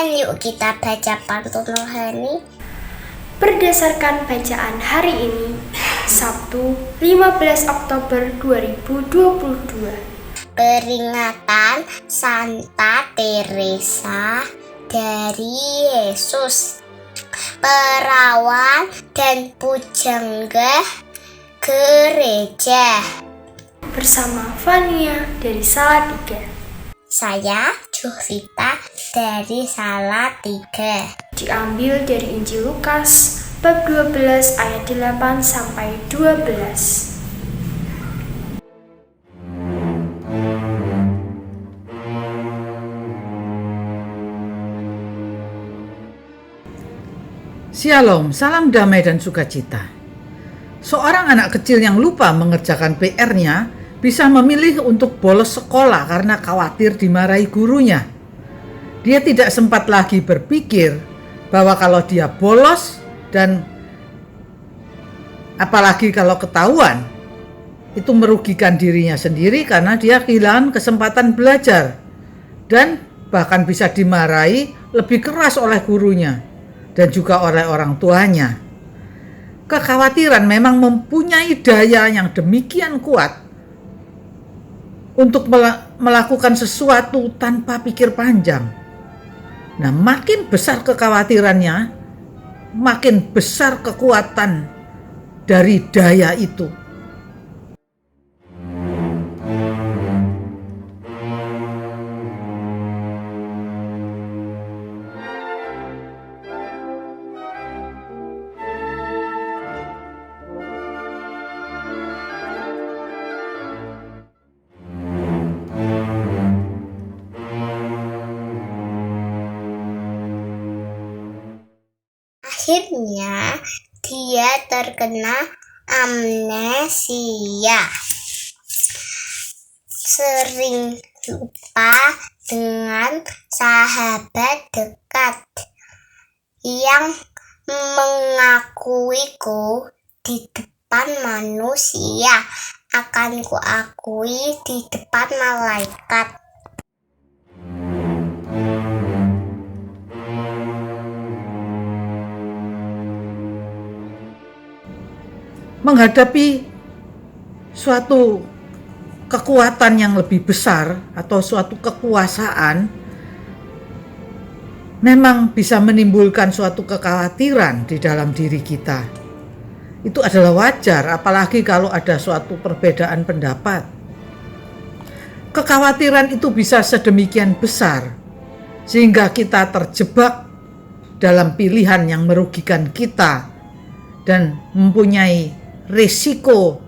Yuk kita baca pantun rohani. Berdasarkan bacaan hari ini, Sabtu 15 Oktober 2022. Peringatan Santa Teresa dari Yesus, perawan dan pujangga gereja. Bersama Fania dari Salatiga. Saya Jovita dari Salatiga. Diambil dari Injil Lukas bab 12 ayat 8 sampai 12. Shalom, salam damai dan sukacita. Seorang anak kecil yang lupa mengerjakan PR-nya bisa memilih untuk bolos sekolah karena khawatir dimarahi gurunya. Dia tidak sempat lagi berpikir bahwa kalau dia bolos dan apalagi kalau ketahuan, itu merugikan dirinya sendiri karena dia kehilangan kesempatan belajar dan bahkan bisa dimarahi lebih keras oleh gurunya dan juga oleh orang tuanya. Kekhawatiran memang mempunyai daya yang demikian kuat untuk melakukan sesuatu tanpa pikir panjang. Nah, makin besar kekhawatirannya, makin besar kekuatan dari daya itu. Akhirnya dia terkena amnesia, sering lupa dengan sahabat dekat yang mengakuiku di depan manusia, akan kuakui di depan malaikat. Menghadapi suatu kekuatan yang lebih besar atau suatu kekuasaan memang bisa menimbulkan suatu kekhawatiran di dalam diri kita. Itu adalah wajar, apalagi kalau ada suatu perbedaan pendapat. Kekhawatiran itu bisa sedemikian besar sehingga kita terjebak dalam pilihan yang merugikan kita dan mempunyai risiko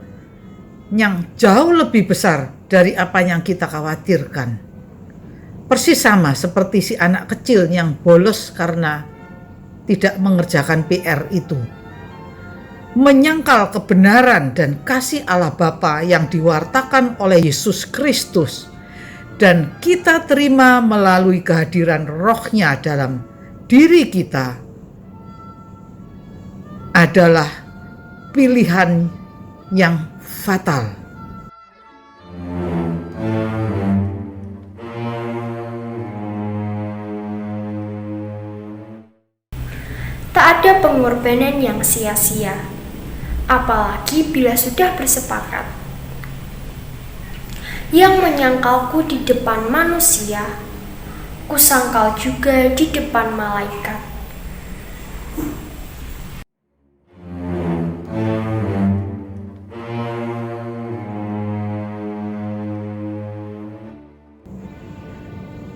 yang jauh lebih besar dari apa yang kita khawatirkan. Persis sama seperti si anak kecil yang bolos karena tidak mengerjakan PR itu. Menyangkal kebenaran dan kasih Allah Bapa yang diwartakan oleh Yesus Kristus dan kita terima melalui kehadiran Roh-Nya dalam diri kita adalah pilihan yang fatal. Tak ada pengorbanan yang sia-sia, apalagi bila sudah bersepakat. Yang menyangkalku di depan manusia, kusangkal juga di depan malaikat.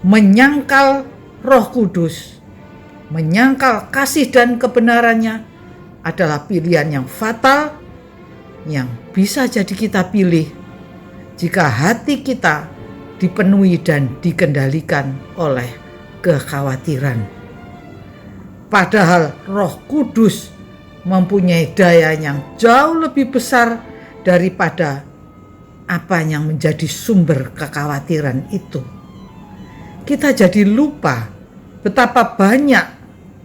Menyangkal Roh Kudus, menyangkal kasih dan kebenarannya adalah pilihan yang fatal yang bisa jadi kita pilih jika hati kita dipenuhi dan dikendalikan oleh kekhawatiran. Padahal Roh Kudus mempunyai daya yang jauh lebih besar daripada apa yang menjadi sumber kekhawatiran itu. Kita jadi lupa betapa banyak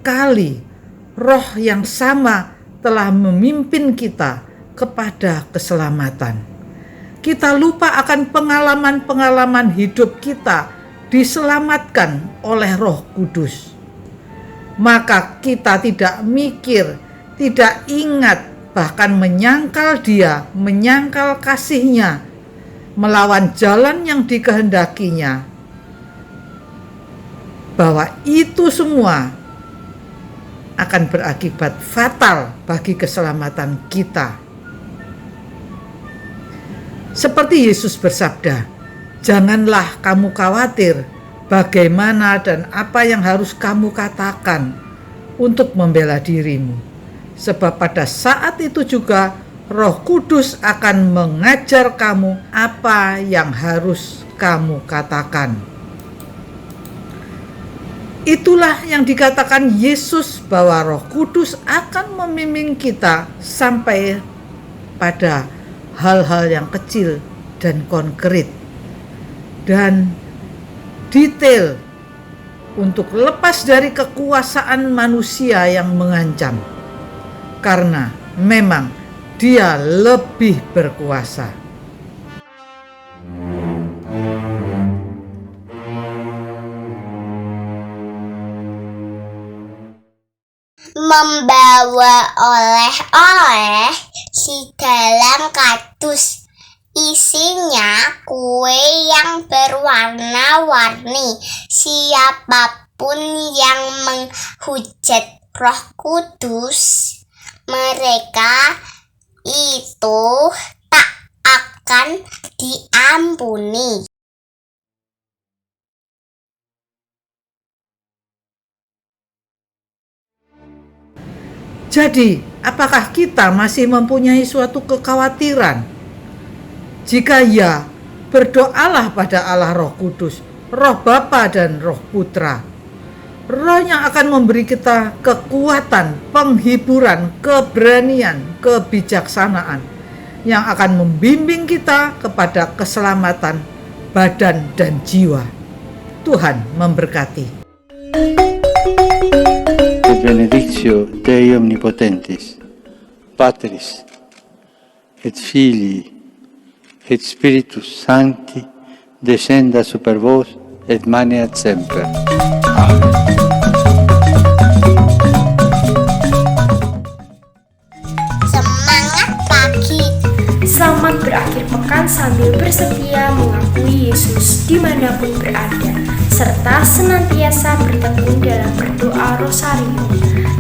kali Roh yang sama telah memimpin kita kepada keselamatan. Kita lupa akan pengalaman-pengalaman hidup kita diselamatkan oleh Roh Kudus. maka kita tidak mikir, tidak ingat, bahkan menyangkal Dia, menyangkal kasih-Nya, melawan jalan yang dikehendakinya, bahwa itu semua akan berakibat fatal bagi keselamatan kita. Seperti Yesus bersabda, "Janganlah kamu khawatir bagaimana dan apa yang harus kamu katakan untuk membela dirimu. Sebab pada saat itu juga Roh Kudus akan mengajar kamu apa yang harus kamu katakan." Itulah yang dikatakan Yesus, bahwa Roh Kudus akan membimbing kita sampai pada hal-hal yang kecil dan konkret dan detail untuk lepas dari kekuasaan manusia yang mengancam, karena memang Dia lebih berkuasa. Membawa oleh-oleh di dalam kardus. Isinya kue yang berwarna-warni. Siapapun yang menghujat Roh Kudus, mereka itu tak akan diampuni. Jadi, apakah kita masih mempunyai suatu kekhawatiran? Jika ya, berdoalah pada Allah Roh Kudus, Roh Bapa dan Roh Putra. Roh yang akan memberi kita kekuatan, penghiburan, keberanian, kebijaksanaan, yang akan membimbing kita kepada keselamatan badan dan jiwa. Tuhan memberkati. Benedictio Dei Omnipotentis, Patris, et Filii, et Spiritus Sancti, descenda super vos, et maneat semper. Amen. Semangat pagi. Selamat berakhir pekan sambil bersetia mengakui Yesus dimanapun berada, serta senantiasa bertekun dalam berdoa rosarium.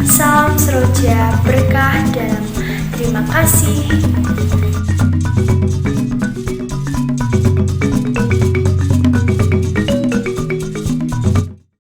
Salam seroja berkah dalam. Terima kasih.